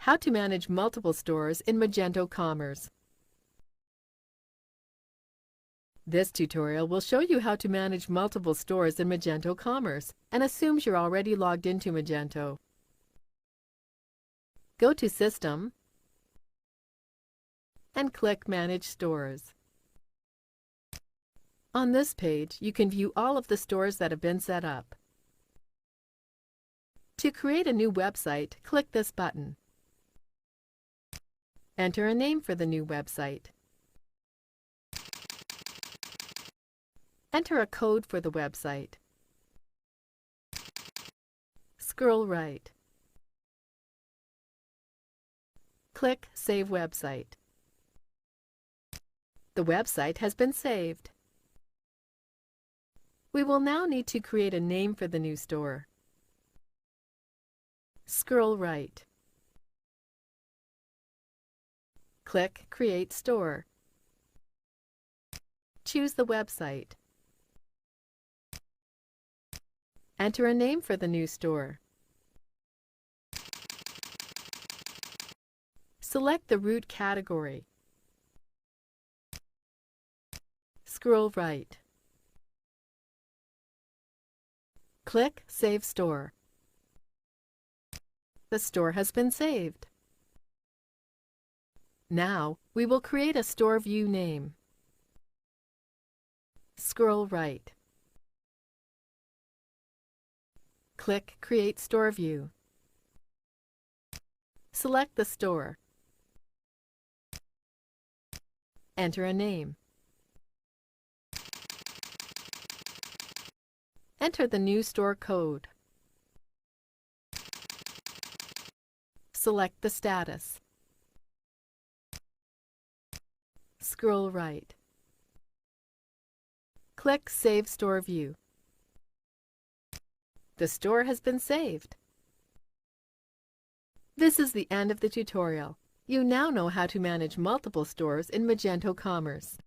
How to manage multiple stores in Magento Commerce. This tutorial will show you how to manage multiple stores in Magento Commerce and assumes you're already logged into Magento. Go to System and click Manage Stores. On this page, you can view all of the stores that have been set up. To create a new website, click this button. Enter a name for the new website. Enter a code for the website. Scroll right. Click Save Website. The website has been saved. We will now need to create a name for the new store. Scroll right. Click Create Store. Choose the website. Enter a name for the new store. Select the root category. Scroll right. Click Save Store. The store has been saved. Now, we will create a store view name. Scroll right. Click Create Store View. Select the store. Enter a name. Enter the new store code. Select the status. Scroll right. Click Save Store View. The store has been saved. This is the end of the tutorial. You now know how to manage multiple stores in Magento Commerce.